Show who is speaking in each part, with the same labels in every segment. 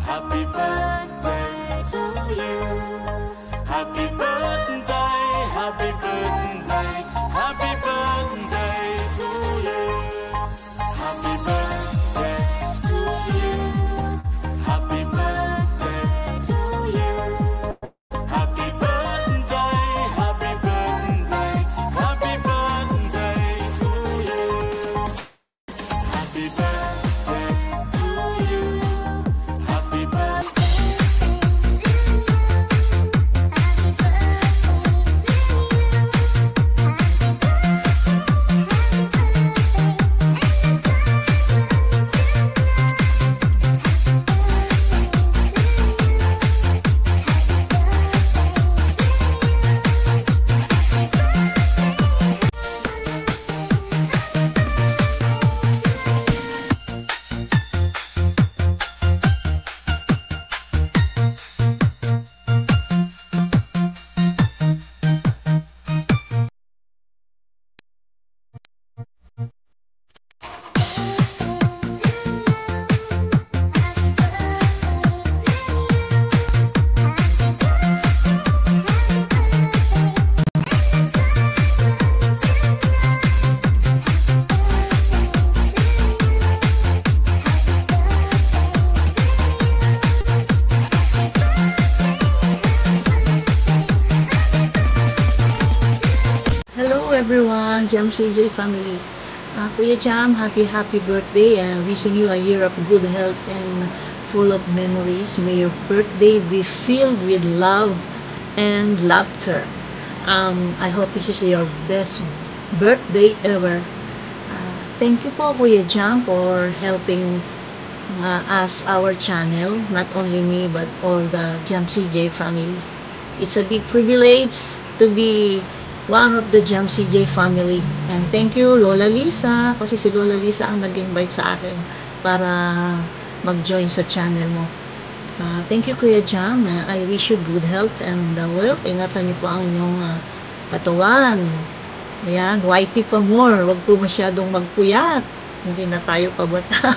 Speaker 1: Happy birthday to you. Happy birthday, happy birthday, happy birthday to you. Happy birthday to you. Happy birthday to you. Happy birthday, happy birthday, happy birthday to you. Happy birthday to you. Happy birthday.
Speaker 2: Hello everyone, Jam CJ family. Kuya Jam, happy birthday and wishing you a year of good health and full of memories. May your birthday be filled with love and laughter. I hope this is your best birthday ever. Thank you po Kuya Jam for helping us, our channel, not only me but all the Jam CJ family. It's a big privilege to be one of the Jam CJ family. And thank you, Lola Lisa, kasi si Lola Lisa ang nag-invite sa akin para mag-join sa channel mo. Thank you, Kuya Jam. I wish you good health and wealth. Ingatan niyo po ang inyong katawan. Ayan, whitey pa more. Huwag po masyadong magpuyat. Hindi na tayo pabata.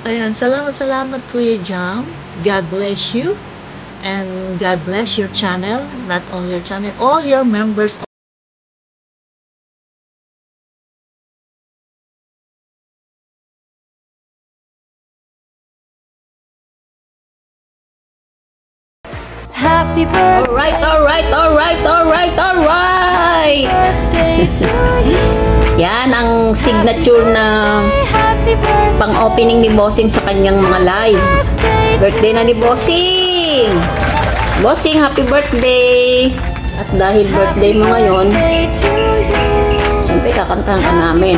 Speaker 2: Ayan, salamat Kuya Jam. God bless you. And God bless your channel, not only your channel, all your members.
Speaker 3: Happy birthday. Alright.
Speaker 1: Birthday to you.
Speaker 3: Yan ang signature na
Speaker 1: Happy birthday.
Speaker 3: pang-opening ni Bossing sa kanyang mga live. Birthday na ni Bossing. Bossing, happy birthday. At dahil birthday mo ngayon,
Speaker 1: To you.
Speaker 3: siyempre kakantahan ka namin.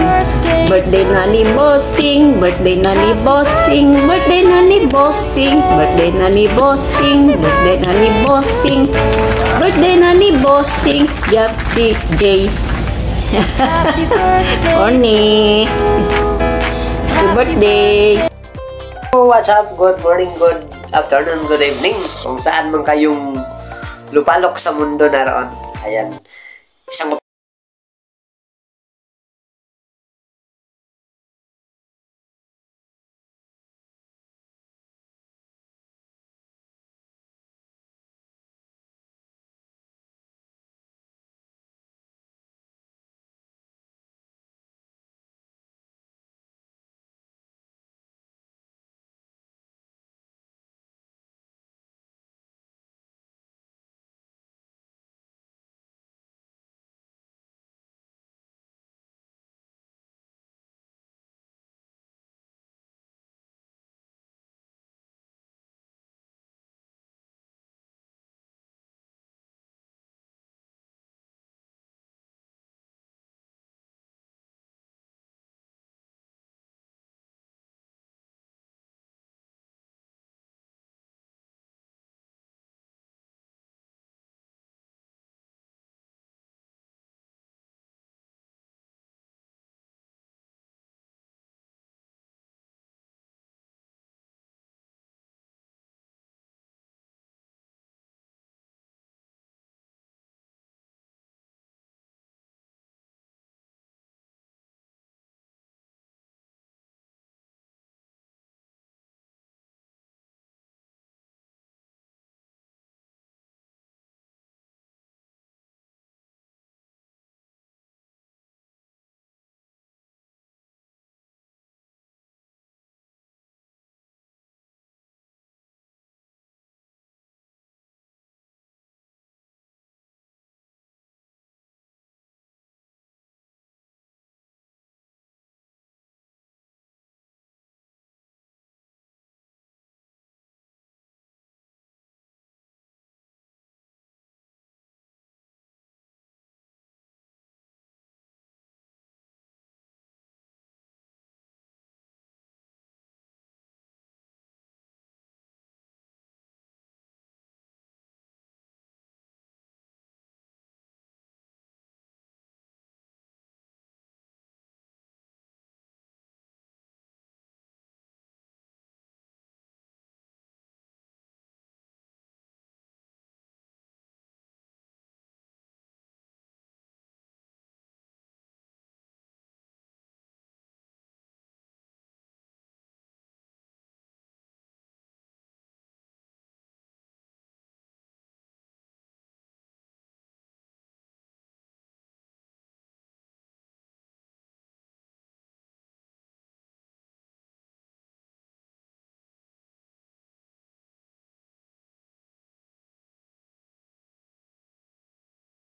Speaker 3: Birthday na ni Bossing, birthday na ni Bossing, birthday na ni Bossing, birthday na ni Bossing, birthday na ni Bossing, birthday na ni Bossing, Jam CJ.
Speaker 1: Happy birthday.
Speaker 3: Corny. Happy birthday.
Speaker 4: What's up? Good morning, good afternoon, good evening. Kung saan man kayong lupalok sa mundo naroon. Ayan. Isang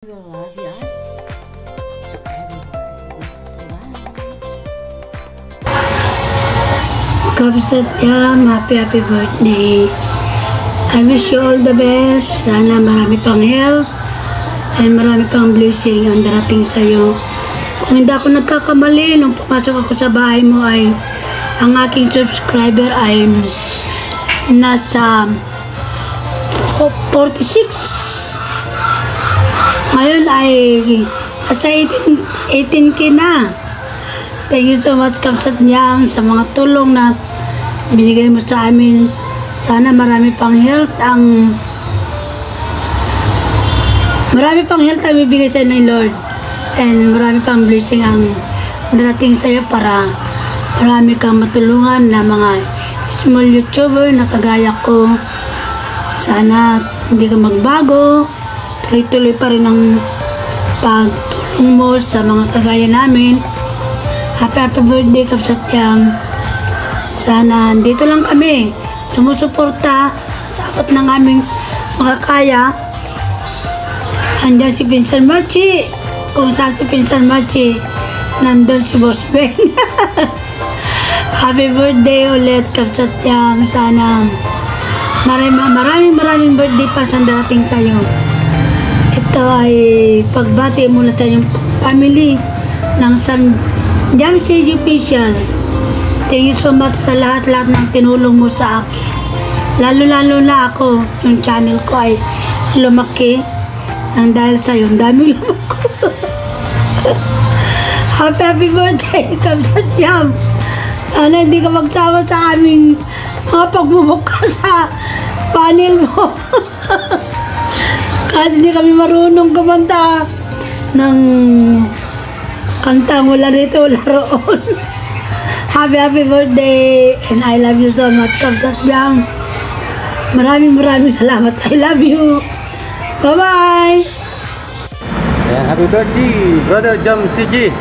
Speaker 2: We love yous to everyone.
Speaker 5: Kapsat Yam, happy birthday. I wish you all the best. Sana marami pang health and marami pang blessing ang darating sa iyo. Kung hindi ako nagkakamali, nung pumasok ako sa bahay mo ay ang aking subscriber ay nasa 46. Ngayon ay nasa 18K na. Thank you so much, Kapsat Yam, sa mga tulong na binigay mo sa amin. Sana marami pang health ang bibigay sa ni Lord, and marami pang blessing ang darating sa iyo para marami kang matulungan na mga small YouTuber na kagaya ko. Sana hindi ka magbago, tuloy-tuloy pa rin ang pagtulong mo sa mga kagaya namin. Happy birthday, Kapsat Yam. Sana dito lang kami sumusuporta sa abot ng aming makakaya. Andyan si Pinsan Marchi. Kung saan si Pinsan Marchi, nandun si Boss Ben. Happy birthday ulit, Kapsat Yam. Sana maraming birthday pa sa darating sa'yo. Ito ay pagbati mula sa iyong family ng Jam CG Official. Thank you so much sa lahat-lahat ng tinulong mo sa akin. Lalo-lalo na ako, yung channel ko ay lumaki nang dahil sa yung dami lang ko. Happy birthday, Kapsat Yam. Sana hindi ka magsawa sa aming mga pagbubuka sa panel mo. Kahit hindi kami marunong kumanta ng kanta mula rito, wala roon. Happy birthday, and I love you so much, Kapsat Yam. Maraming salamat. I love you. Bye-bye.
Speaker 6: Ayan, happy birthday, Brother Jam CG.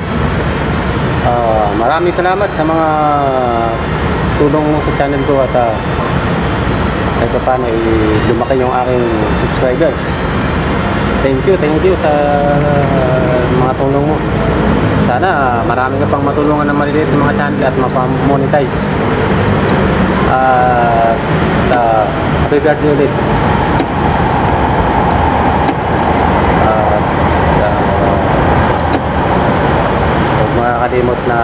Speaker 6: Maraming salamat sa mga tulong mo sa channel ko at kahit pa paano lumaki yung aking subscribers. Thank you sa mga tulong mo. Sana marami ka pang matulungan ng maliliit ng mga channel at mapamonetize. Happy birthday ulit. Huwag makakalimot na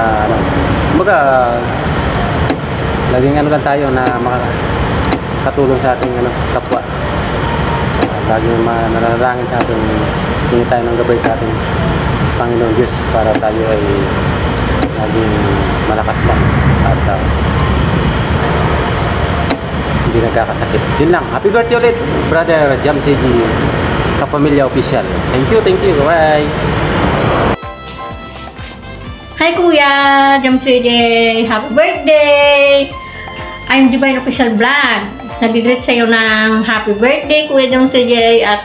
Speaker 6: laging lang tayo na makakatulong sa ating kapwa. Laging mananalangin sa ating, hingi tayo ng gabay sa ating Panginoon Diyos para tayo ay laging malakas lang at hindi nagkakasakit. Yun lang. Happy birthday ulit, Brother Jam CG Kapamilya Official. Thank you. Bye.
Speaker 3: Hi Kuya Jam CG, happy birthday! I'm Divine Official Vlog. Nag-greet sa iyo ng happy birthday, Kuya Jam CJ, at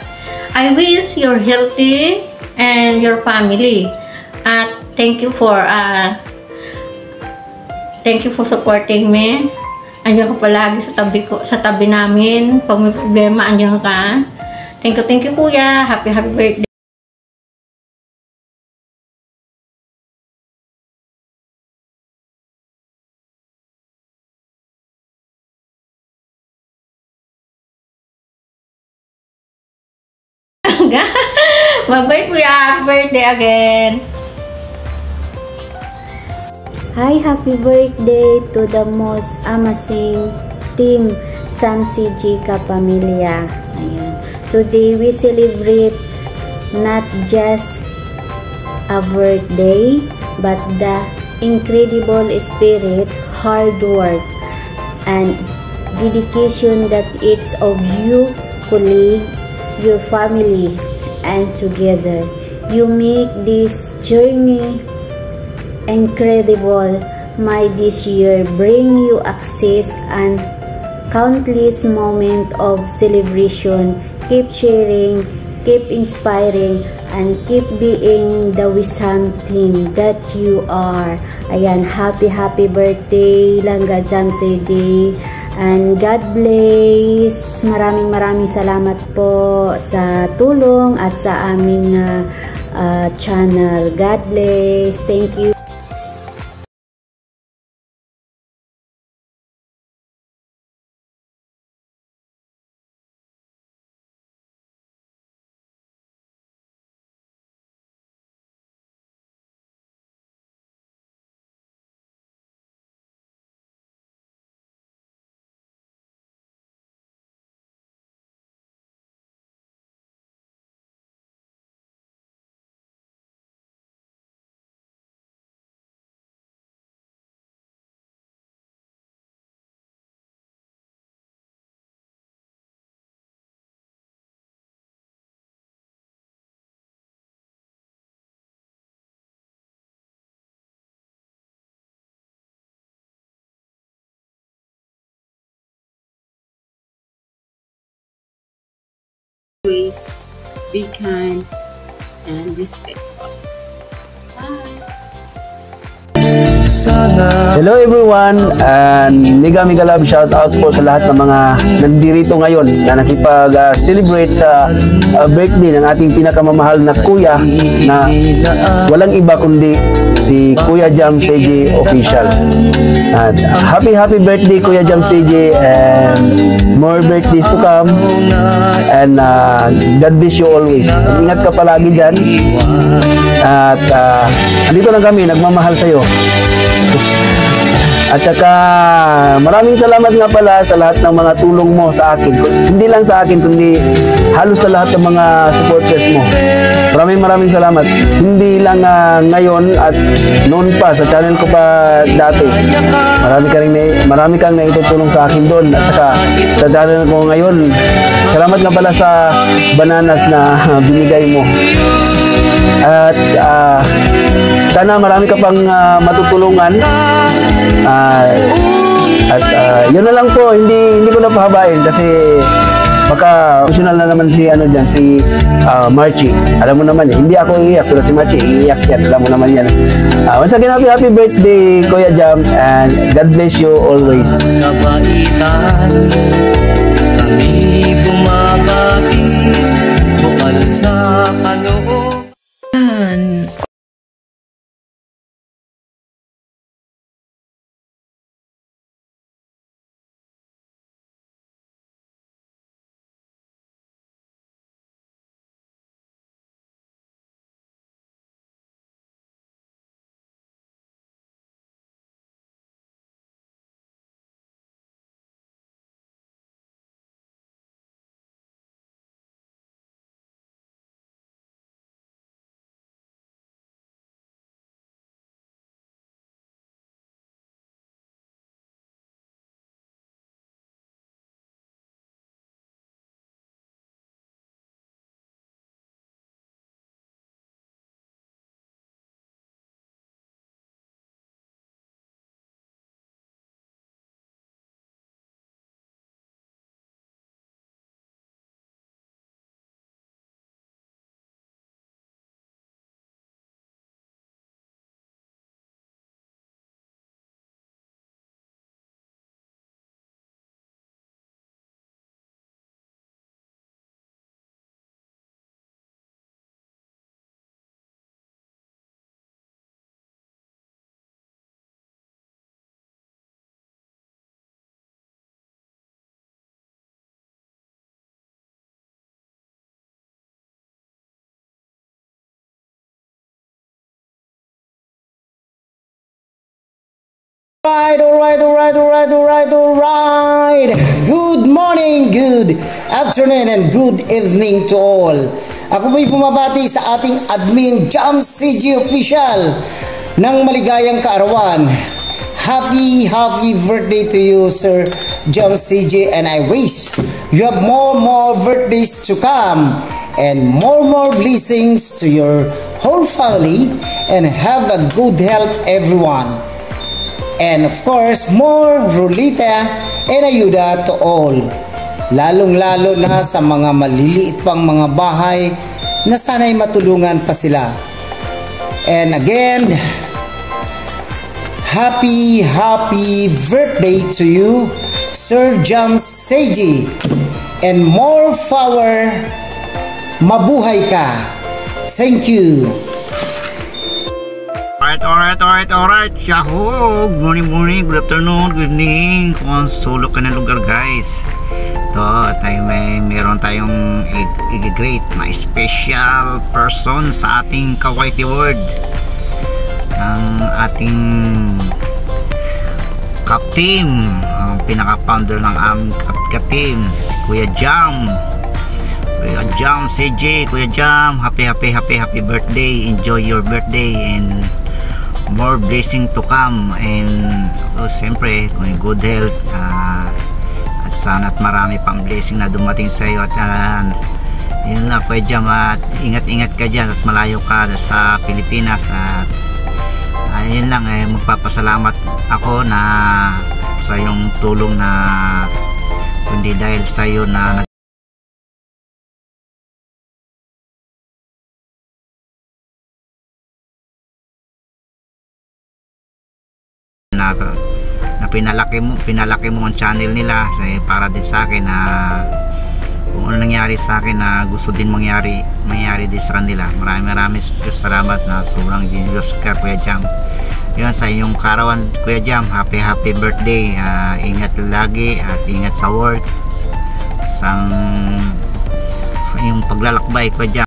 Speaker 3: I wish you're healthy and your family. At thank you for supporting me. Andiyan ka palagi sa tabi namin. Pag may problema, andiyan ka. Thank you Kuya. Happy birthday. Bye-bye Kuya. Happy birthday again.
Speaker 7: Hi, happy birthday to the most amazing team Sam CG Kapamilya. Ayan. Today we celebrate not just a birthday but the incredible spirit, hard work, and dedication that each of you, colleague, your family, and together you make this journey incredible. May this year bring you access and countless moments of celebration. Keep sharing, keep inspiring, and keep being the wisdom team that you are. Ayan, happy birthday Langga Jam CG, and God bless. maraming salamat po sa tulong at sa aming channel. God bless. Thank you.
Speaker 2: Always be kind and respectful.
Speaker 8: Hello everyone, and mega love shout out po sa lahat ng mga nandirito ngayon na nakipag-celebrate sa birthday ng ating pinakamamahal na kuya na walang iba kundi si Kuya Jam CJ Official. At happy birthday Kuya Jam CJ, and more birthdays to come, and God bless you always. Ingat ka palagi dyan, at andito lang kami, nagmamahal sa'yo. At saka maraming salamat nga pala sa lahat ng mga tulong mo sa akin. Hindi lang sa akin, kundi halos sa lahat ng mga supporters mo. Maraming salamat. Hindi lang ngayon at noon pa sa channel ko pa dati. Marami kang naitutulong sa akin doon. At saka sa channel ko ngayon, salamat nga pala sa bananas na binigay mo. At sana marami ka pang matutulungan. Yun na lang po, hindi ko na pahabain kasi baka emotional na naman si Marchie. Alam mo naman, hindi ako iiyak, pero si Marchie iiyak yan. Alam mo naman yan. Once again, happy birthday Kuya Jam, and God bless you always. Kami bumabati bukal sa kaloob.
Speaker 9: Alright. Good morning, good afternoon, and good evening to all. Ako po'y bumabati sa ating admin Jam CJ Official ng maligayang kaarawan. Happy birthday to you, Sir Jam CJ, and I wish you have more birthdays to come and more blessings to your whole family, and have a good health everyone. And of course, more Rolita and ayuda to all. Lalong-lalo na sa mga maliliit pang mga bahay na sana'y matulungan pa sila. And again, happy birthday to you, Sir Jam CJ. and more power. Mabuhay ka. Thank you.
Speaker 10: Alright. Yahoo! Good morning, good afternoon, good evening. Kung solo ka ng lugar, guys. Ito, meron tayong i-great na special person sa ating Kawaiti World. Ang ating Cap-Team, ang pinaka-founder ng aming Cap-Team, si Kuya Jam. Kuya Jam, CJ, Kuya Jam, happy birthday. Enjoy your birthday and more blessing to come, and siyempre good health, at sana't marami pang blessing na dumating sa iyo, at yun lang Kuya Jam, at ingat ka dyan at malayo ka sa Pilipinas, at yun lang, magpapasalamat ako na sa iyong tulong, na kundi dahil sa iyo na pinalaki mo ang channel nila, para din sa akin na kung ano nangyari sa akin na gusto din mangyari din sa kanila. Maraming salamat, na sobrang genius ka Kuya Jam. Yun, sa inyong karawan Kuya Jam, happy birthday. Ingat lagi at ingat sa work, sa iyong paglalakbay Kuya Jam.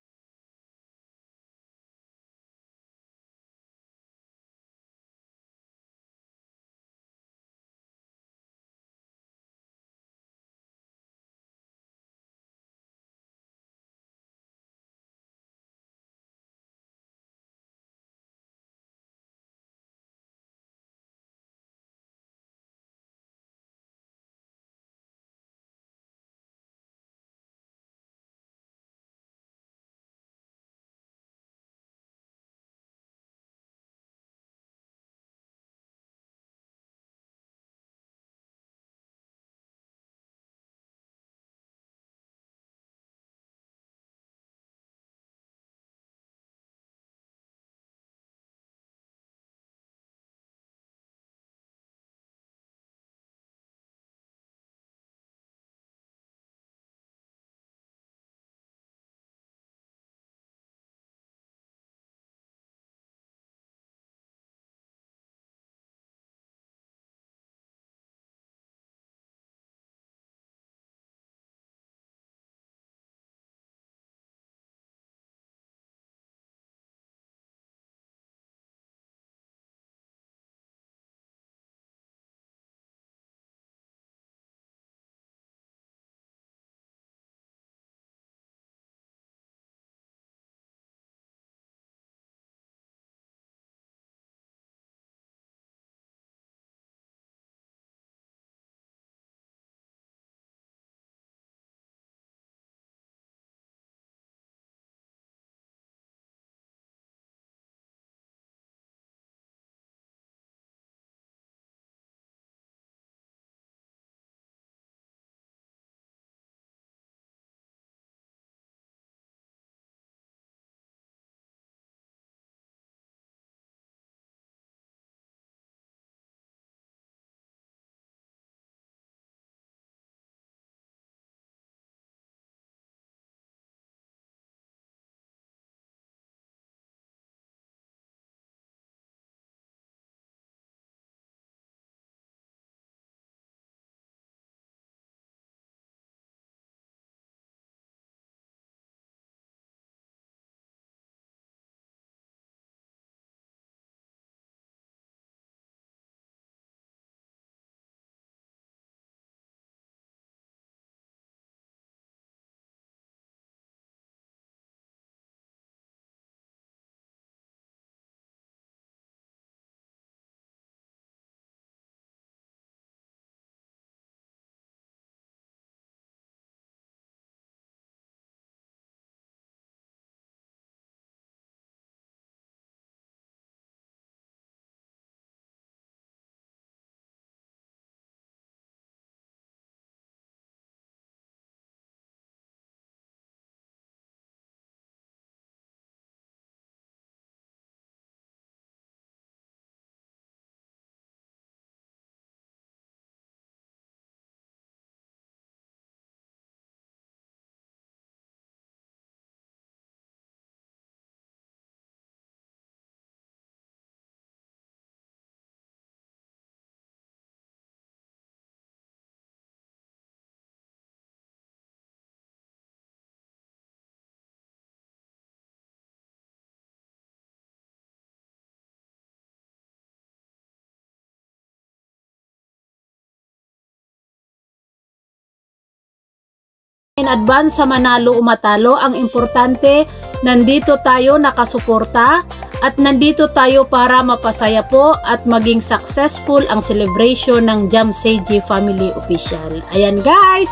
Speaker 11: in advance sa manalo o matalo. Ang importante, nandito tayo nakasuporta at nandito tayo para mapasaya po at maging successful ang celebration ng Jam CJ Family Official. Ayan guys!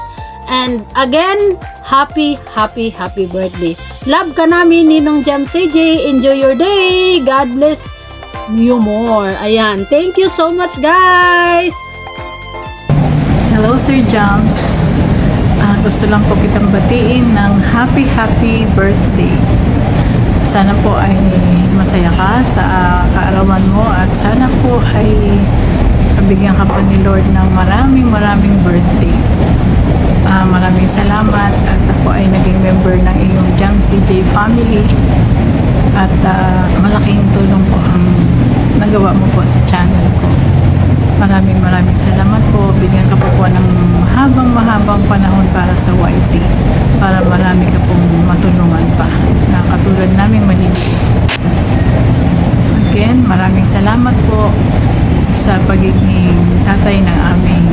Speaker 11: And again, happy birthday. Love ka namin, Ninong Jam CJ. Enjoy your day. God bless you more. Ayan. Thank you so much, guys.
Speaker 12: Hello, Sir Jams. Gusto lang po kitang batiin ng happy birthday. Sana po ay masaya ka sa kaarawan mo at sana po ay bigyan ka pa ni Lord ng maraming birthday. Maraming salamat at ako ay naging member ng iyong Jam CJ family at malaking tulong po ang nagawa mo po sa channel ko. Maraming salamat po. Bigyan ka po ng mahabang panahon para sa YT para marami ka pong matulungan pa na katulad namin maliliit. Again, maraming salamat po sa pagiging tatay ng aming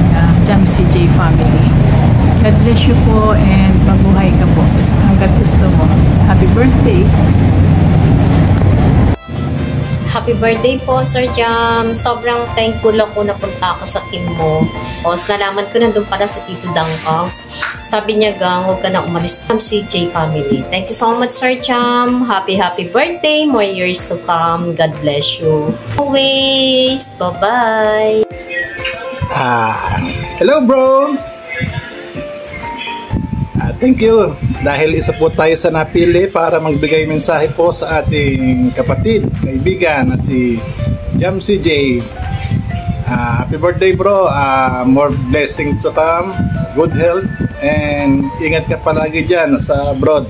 Speaker 12: Jam CJ family. God bless you po and mabuhay ka po hanggat gusto mo. Happy birthday!
Speaker 13: Happy birthday po, Sir Jam. Sobrang thankful ako na punta ako sa team mo. Tapos nalaman ko nandun pala sa Tito Dangkangs. Sabi niya, gang, huwag ka na umalis ng CJ family. Thank you so much, Sir Jam. Happy birthday. More years to come. God bless you. Always. Bye-bye.
Speaker 14: Hello, bro. Thank you. Dahil isa po tayo sa napili para magbigay mensahe po sa ating kapatid, kaibigan na si Jam CJ. Happy birthday, bro. More blessings to come, good health, and ingat ka palagi dyan sa abroad.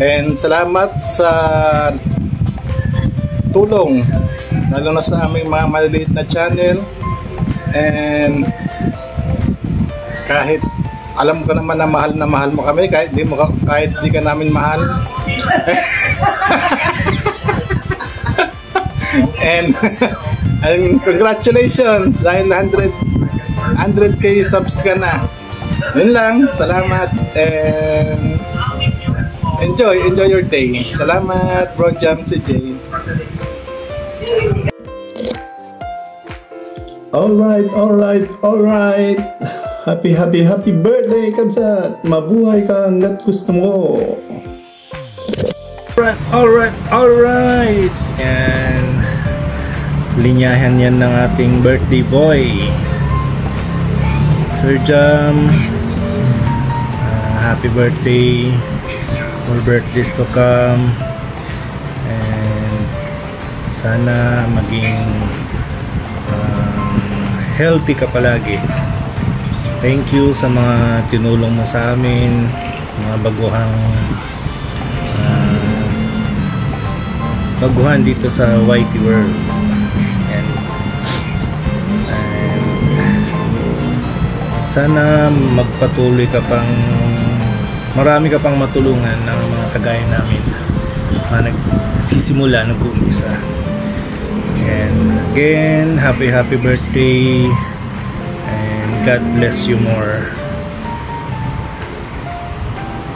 Speaker 14: And salamat sa tulong, lalo na sa aming mga maliliit na channel. And kahit alam ko naman na mahal mo kami kahit di ka namin mahal. and congratulations dahil 100k subs ka na. Yun lang, salamat and enjoy your day. Salamat, bro Jam CJ. Alright. Happy birthday, Kabsat! Mabuhay ka hanggat gusto mo! Alright! Yan. Linyahan yan ng ating birthday boy. Sir Jam, happy birthday. More birthdays to come. And sana maging healthy ka palagi. Thank you sa mga tinulong mo sa amin, mga baguhan dito sa YT World. And sana magpatuloy ka marami ka pang matulungan ng mga kagaya namin na nagsisimula, nag-uumpisa. And again, happy birthday. God bless you more.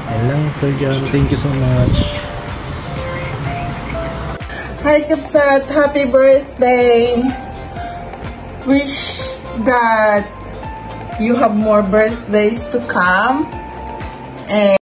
Speaker 14: Yan lang, Sir John. Thank you so much.
Speaker 15: Hi, Kapsat. Happy birthday. Wish that you have more birthdays to come. And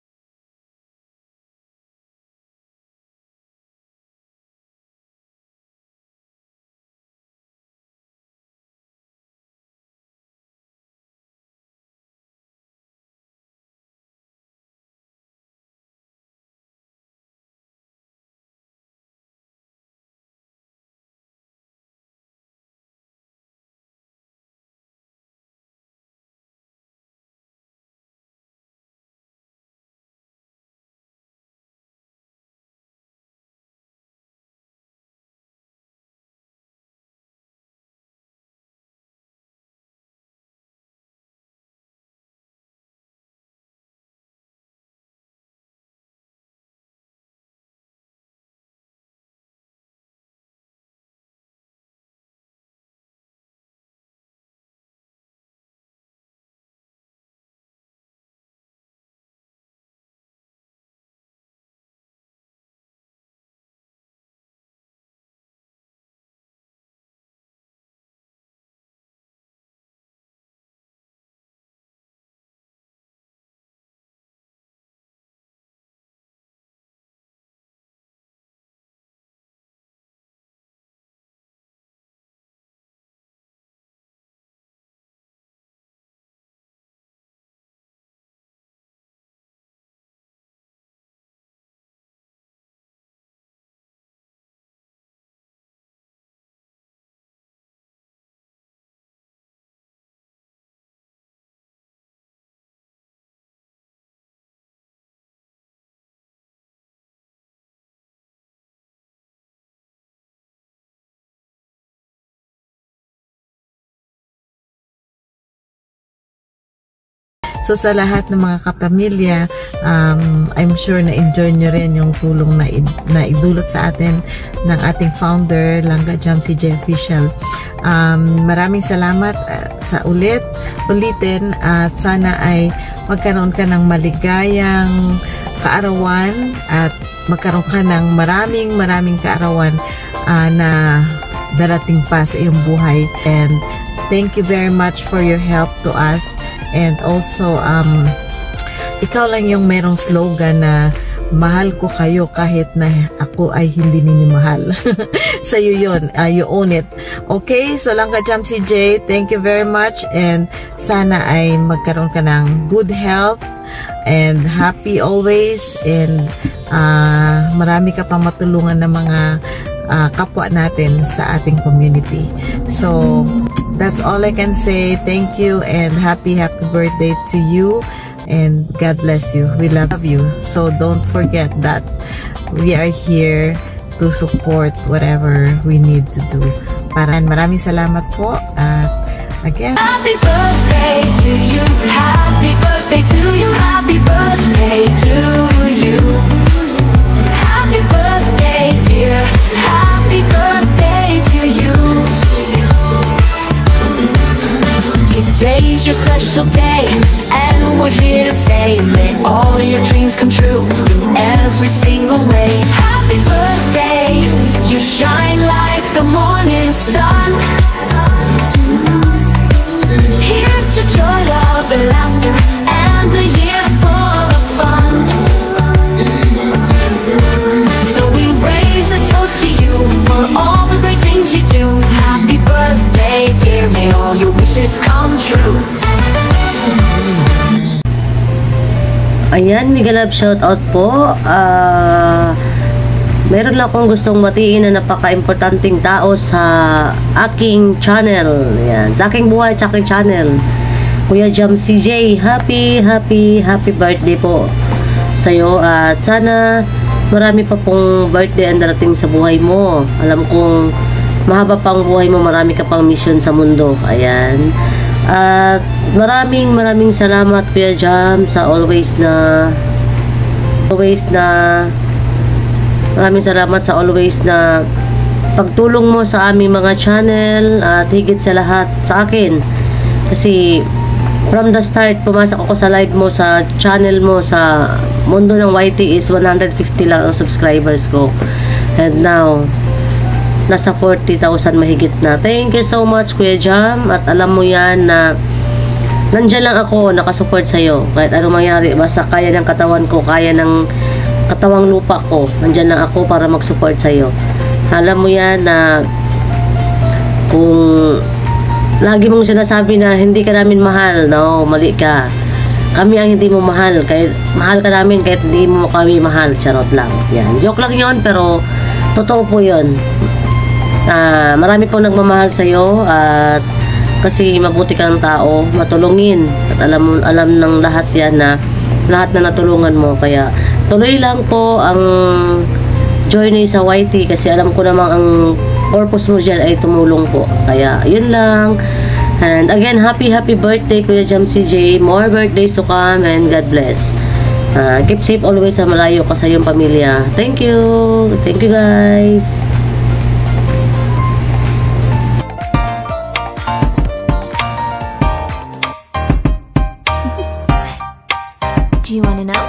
Speaker 16: So sa lahat ng mga kapamilya, I'm sure na enjoy nyo rin yung tulong na idulot sa atin ng ating founder, Langga Jam CJ Official. Maraming salamat sa ulitin at sana ay magkaroon ka ng maligayang kaarawan at magkaroon ka ng maraming kaarawan na darating pa sa iyong buhay. And thank you very much for your help to us. And also, ikaw lang yung merong slogan na mahal ko kayo kahit na ako ay hindi ninyo mahal. Sa'yo yun. You own it. Okay? So, Langga Jam CJ, thank you very much. And sana ay magkaroon ka ng good health and happy always. And marami ka pang matulungan ng mga kapwa natin sa ating community. So, that's all I can say. Thank you and happy birthday to you. And God bless you. We love you. So don't forget that we are here to support whatever we need to do. Maraming salamat po. At again,
Speaker 1: happy birthday to you. Happy birthday to you. Happy birthday to you. Happy birthday, dear. Happy birthday to you. Today's your special day, and we're here to say, may all your dreams come true in every single way. Happy birthday, you shine like the morning sun. Here's to joy, love, and laughter, and a year full of fun. So we raise a toast to you for all the great things you do. Happy birthday, dear, may all your wishes come true.
Speaker 17: Ayan, Mega Love shoutout po. Meron lang akong gustong batiin na napaka-importanting tao sa aking channel. Ayan, sa aking buhay, sa aking channel. Kuya Jam CJ, happy birthday po sa'yo. At sana marami pa pong birthday ang darating sa buhay mo. Alam kong mahaba pang buhay mo, marami ka pang mission sa mundo. Ayan. At maraming salamat Kuya Jam sa always na maraming salamat sa always na pagtulong mo sa aming mga channel at higit sa lahat sa akin. Kasi from the start, pumasok ako sa live mo, sa channel mo, sa mundo ng YT is 150 lang ang subscribers ko. And now, nasa 40,000 mahigit na. Thank you so much Kuya Jam. At alam mo yan na nandyan lang ako, nakasupport sa'yo. Kahit anong mangyari, basta kaya ng katawan ko, kaya ng katawang lupa ko, nandyan lang ako para mag-support sa'yo. Alam mo yan na kung lagi mong sinasabi na hindi ka namin mahal, no, mali ka. Kami ang hindi mo mahal. Kahit mahal ka namin, kahit hindi mo kami mahal. Charot lang. Yan. Joke lang yon, pero totoo po yun. Marami pong nagmamahal sa'yo at kasi mabuti kang tao, matulungin. At alam ng lahat yan na lahat na natulungan mo. Kaya tuloy lang po ang journey sa YT kasi alam ko namang ang purpose mo dyan ay tumulong po. Kaya yun lang. And again, happy birthday Kuya Jam CJ. More birthdays to come and God bless. Keep safe always sa malayo ka sa iyong pamilya. Thank you. Thank you guys.
Speaker 1: Do you want to know?